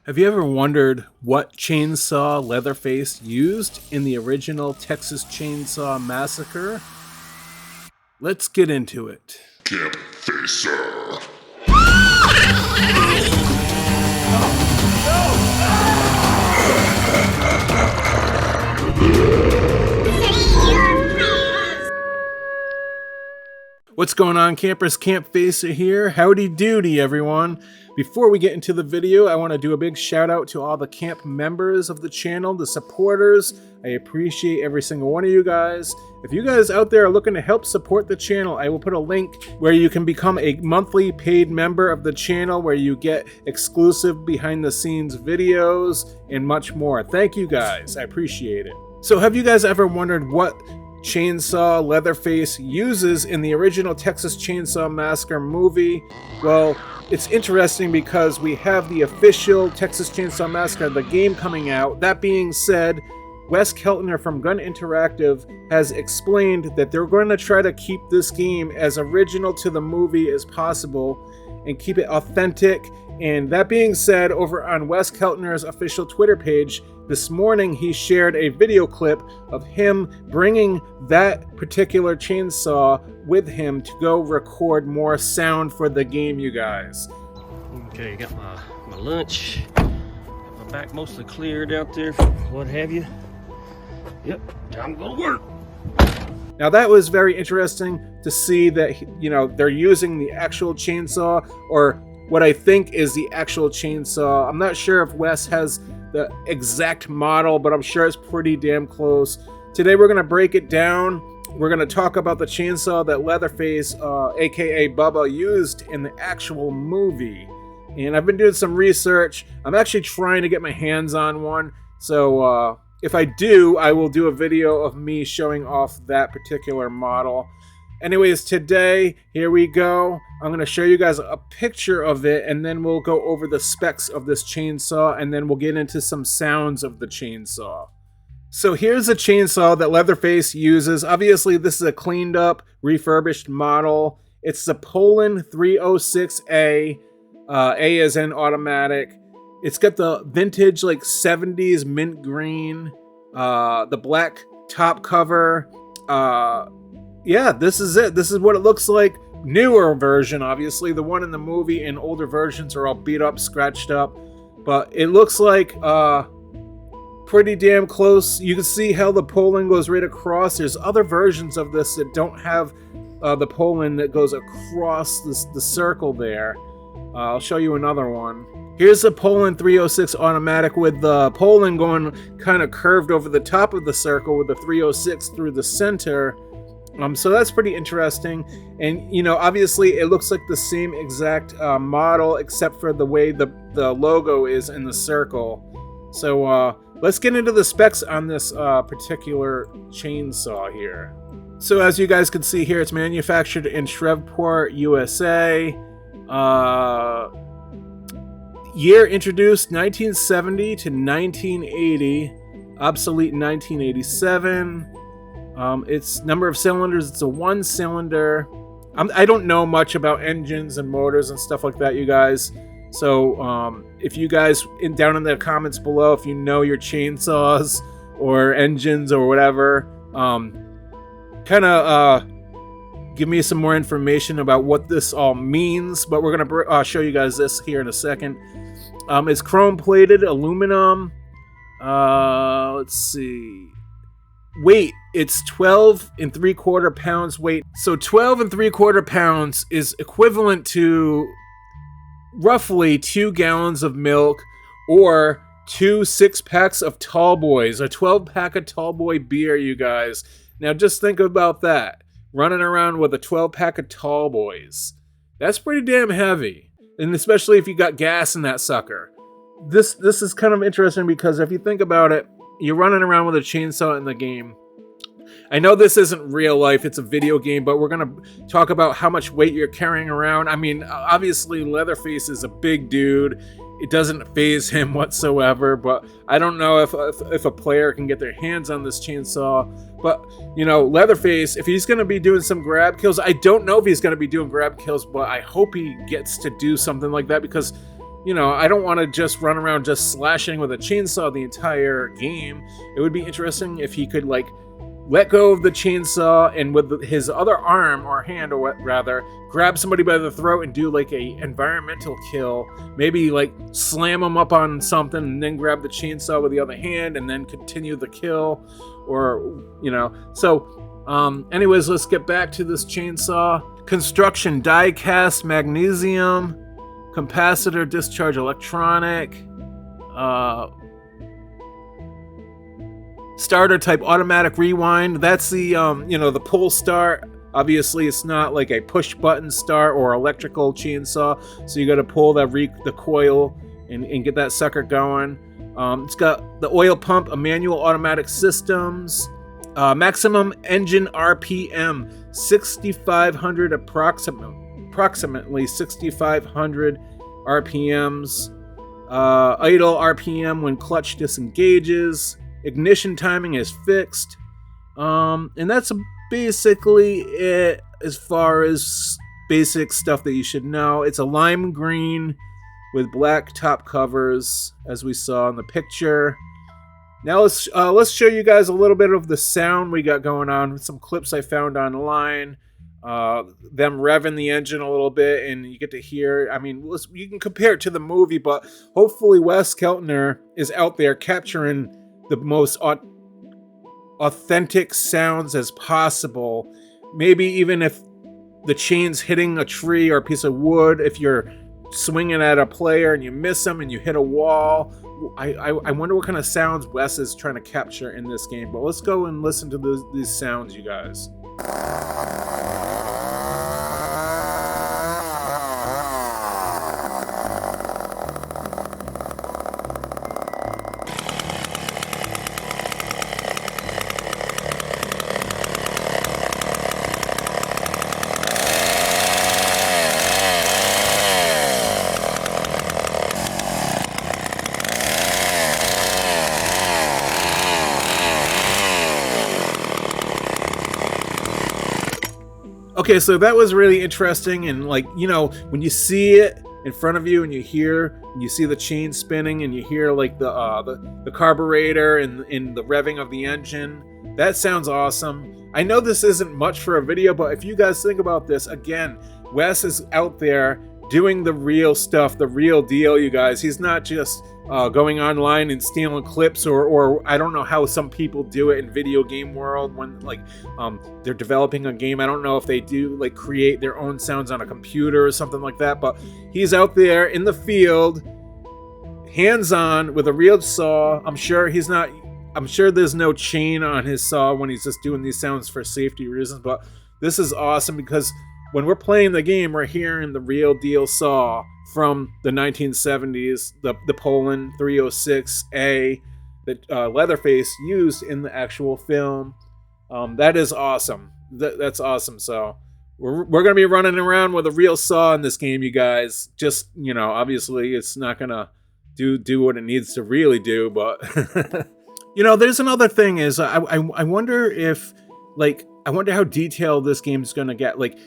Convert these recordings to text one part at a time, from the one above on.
Have you ever wondered what chainsaw Leatherface used in the original Texas Chainsaw Massacre? Let's get into it. Campfacer. What's going on, campers? Campfacer here. Howdy doody, everyone. Before we get into the video, I want to do a big shout out to all the camp members of the channel, the supporters. I appreciate every single one of you guys. If you guys out there are looking to help support the channel, I will put a link where you can become a monthly paid member of the channel, where you get exclusive behind the scenes videos and much more. Thank you guys. I appreciate it. So have you guys ever wondered what chainsaw Leatherface uses in the original Texas Chainsaw Massacre movie? Well, it's interesting because we have the official Texas Chainsaw Massacre, the game, coming out. That being said, Wes Keltner from Gun Interactive has explained that they're going to try to keep this game as original to the movie as possible and keep it authentic. And that being said, over on Wes Keltner's official Twitter page, this morning he shared a video clip of him bringing that particular chainsaw with him to go record more sound for the game, you guys. Okay, got my lunch. Got my back mostly cleared out there, what have you. Yep, time to go to work. Now that was very interesting to see that, you know, they're using the actual chainsaw, or what I think is the actual chainsaw. I'm not sure if Wes has the exact model, but I'm sure it's pretty damn close. Today we're going to break it down. We're going to talk about the chainsaw that Leatherface, aka Bubba, used in the actual movie. And I've been doing some research. I'm actually trying to get my hands on one. So if I do, I will do a video of me showing off that particular model. Anyways, today, here we go. I'm going to show you guys a picture of it, and then we'll go over the specs of this chainsaw, and then we'll get into some sounds of the chainsaw. So here's a chainsaw that Leatherface uses. Obviously, this is a cleaned up, refurbished model. It's the Poland 306A. A as in automatic. It's got the vintage, like, 70s mint green, the black top cover. Yeah, this is it. This is what it looks like. Newer version, obviously. The one in the movie and older versions are all beat up, scratched up. But it looks like pretty damn close. You can see how the Poland goes right across. There's other versions of this that don't have the Poland that goes across the circle there. I'll show you another one. Here's the Poland 306 automatic with the Poland going kind of curved over the top of the circle with the 306 through the center. So that's pretty interesting. And, you know, obviously it looks like the same exact model, except for the way the logo is in the circle. So let's get into the specs on this particular chainsaw here. So as you guys can see here, it's manufactured in Shreveport, USA. Year introduced 1970 to 1980. Obsolete in 1987. Its number of cylinders, it's a 1-cylinder. I don't know much about engines and motors and stuff like that, you guys. So if you guys, down in the comments below, if you know your chainsaws or engines or whatever, kind of give me some more information about what this all means. But we're going to show you guys this here in a second. It's chrome-plated aluminum. Let's see. Weight, it's 12 3/4 pounds weight. So 12 3/4 pounds is equivalent to roughly 2 gallons of milk or 2 6-packs of Tall Boys, a 12-pack of Tall Boy beer, you guys. Now just think about that. Running around with a 12-pack of Tall Boys. That's pretty damn heavy. And especially if you got gas in that sucker. This is kind of interesting because if you think about it, you're running around with a chainsaw in the game. I know this isn't real life, it's a video game, but we're going to talk about how much weight you're carrying around. I mean, obviously Leatherface is a big dude. It doesn't faze him whatsoever, but I don't know if a player can get their hands on this chainsaw. But, you know, Leatherface, if he's going to be doing some grab kills, I don't know if he's going to be doing grab kills, but I hope he gets to do something like that because you know, I don't want to just run around just slashing with a chainsaw the entire game. It would be interesting if he could, like, let go of the chainsaw and with his other arm or hand, or what rather, grab somebody by the throat and do like a environmental kill. Maybe like slam them up on something and then grab the chainsaw with the other hand and then continue the kill, or, you know. So anyways, let's get back to this chainsaw. Construction: die cast magnesium, capacitor discharge electronic, starter type automatic rewind. That's the you know, the pull start. Obviously it's not like a push button start or electrical chainsaw, so you got to pull the coil and get that sucker going. It's got the oil pump, a manual automatic systems, maximum engine RPM 6500, approximately 6500 RPMs, idle RPM when clutch disengages. Ignition timing is fixed. And that's basically it as far as basic stuff that you should know. It's a lime green with black top covers, as we saw in the picture. Now let's show you guys a little bit of the sound we got going on with some clips I found online. Them revving the engine a little bit, and you get to hear, I mean, you can compare it to the movie, but hopefully Wes Keltner is out there capturing the most authentic sounds as possible. Maybe even if the chain's hitting a tree or a piece of wood, if you're swinging at a player and you miss them and you hit a wall. I wonder what kind of sounds Wes is trying to capture in this game. But let's go and listen to these sounds, you guys. Okay, so that was really interesting, and like, you know, when you see it in front of you and you see the chain spinning and you hear like the carburetor and the revving of the engine, that sounds awesome. I know this isn't much for a video, but if you guys think about this, again, Wes is out there doing the real stuff, the real deal, you guys. He's not just going online and stealing clips, or I don't know how some people do it in video game world when like they're developing a game. I don't know if they do like create their own sounds on a computer or something like that, but he's out there in the field, hands-on with a real saw. I'm sure there's no chain on his saw when he's just doing these sounds for safety reasons, but this is awesome because when we're playing the game, we're hearing the real deal saw from the 1970s, the Poland 306A that Leatherface used in the actual film. That is awesome. That's awesome. So we're going to be running around with a real saw in this game, you guys. Just, you know, obviously it's not going to do what it needs to really do, but you know, there's another thing is I wonder if, like, I wonder how detailed this game's going to get. Like,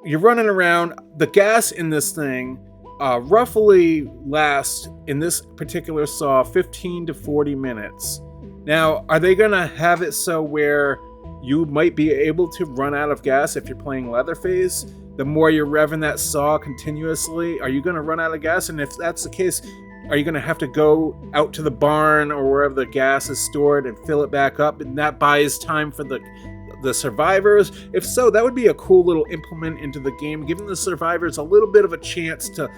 you're running around, the gas in this thing roughly lasts, in this particular saw, 15 to 40 minutes. Now, are they going to have it so where you might be able to run out of gas if you're playing Leatherface? The more you're revving that saw continuously, are you going to run out of gas? And if that's the case, are you going to have to go out to the barn or wherever the gas is stored and fill it back up? And that buys time for the survivors. If so, that would be a cool little implement into the game, giving the survivors a little bit of a chance to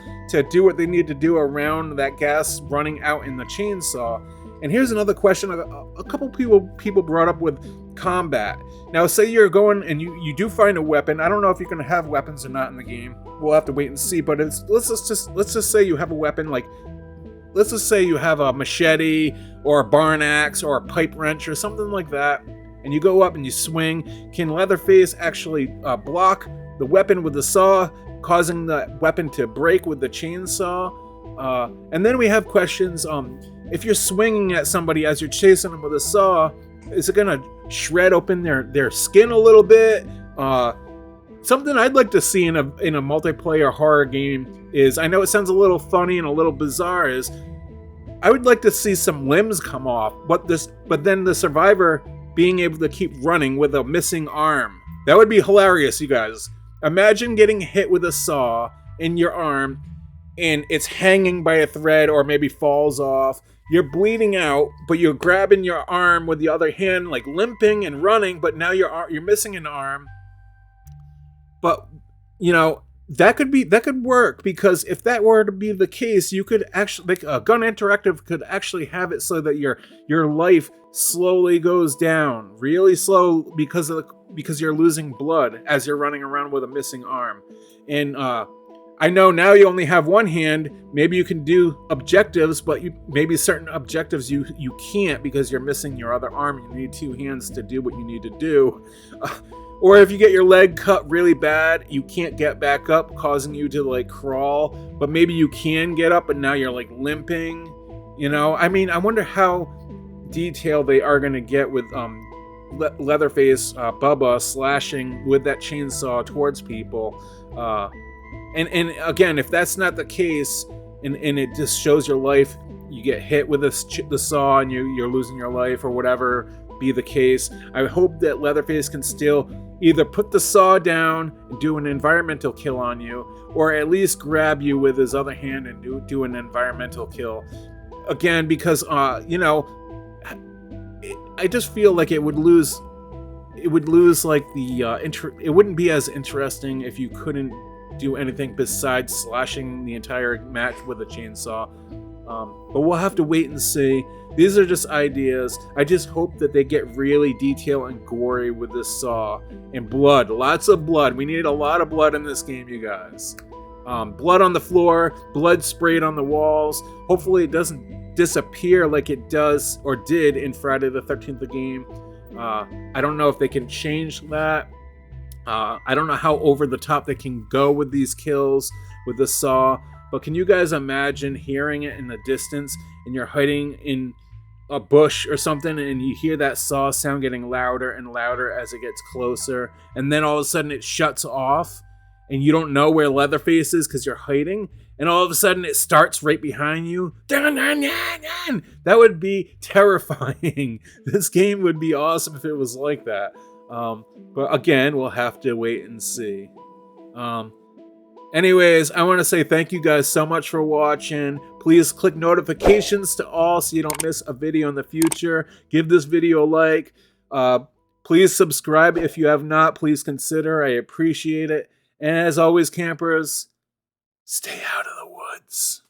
do what they need to do around that gas running out in the chainsaw. And here's another question a couple people brought up with combat. Now, say you're going and you do find a weapon. I don't know if you're going to have weapons or not in the game. We'll have to wait and see, but let's just say you have a weapon, like let's just say you have a machete or a barn axe or a pipe wrench or something like that, and you go up and you swing. Can Leatherface actually block the weapon with the saw, causing the weapon to break with the chainsaw? And then we have questions. If you're swinging at somebody as you're chasing them with a saw, is it going to shred open their skin a little bit? something I'd like to see in a multiplayer horror game is, I know it sounds a little funny and a little bizarre, is I would like to see some limbs come off, but then the survivor being able to keep running with a missing arm. That would be hilarious, you guys. Imagine getting hit with a saw in your arm and it's hanging by a thread or maybe falls off. You're bleeding out, but you're grabbing your arm with the other hand, like limping and running, but now you're missing an arm. But you know, that could work, because if that were to be the case, you could actually, like, Gun Interactive could actually have it so that your life slowly goes down, really slow, because you're losing blood as you're running around with a missing arm. And I know now you only have one hand. Maybe you can do objectives, but maybe certain objectives you can't because you're missing your other arm. You need two hands to do what you need to do. Or if you get your leg cut really bad, you can't get back up, causing you to like crawl. But maybe you can get up, and now you're like limping. You know, I mean, I wonder how detailed they are going to get with Leatherface Bubba slashing with that chainsaw towards people. And again, if that's not the case, and it just shows your life, you get hit with the saw and you're losing your life, or whatever be the case, I hope that Leatherface can still either put the saw down and do an environmental kill on you, or at least grab you with his other hand and do an environmental kill. Again, because you know, I just feel like it would lose like the it wouldn't be as interesting if you couldn't do anything besides slashing the entire match with a chainsaw. But we'll have to wait and see. These are just ideas. I just hope that they get really detailed and gory with this saw. And blood. Lots of blood. We need a lot of blood in this game, you guys. Blood on the floor. Blood sprayed on the walls. Hopefully it doesn't disappear like it does or did in Friday the 13th the game. I don't know if they can change that. I don't know how over the top they can go with these kills with the saw. But can you guys imagine hearing it in the distance, and you're hiding in a bush or something, and you hear that saw sound getting louder and louder as it gets closer, and then all of a sudden it shuts off, and you don't know where Leatherface is because you're hiding, and all of a sudden it starts right behind you. Dun, dun, dun, dun. That would be terrifying. This game would be awesome if it was like that. But again, we'll have to wait and see. Anyways, I want to say thank you guys so much for watching. Please click notifications to all so you don't miss a video in the future. Give this video a like. Please subscribe if you have not. Please consider. I appreciate it. And as always, campers, stay out of the woods.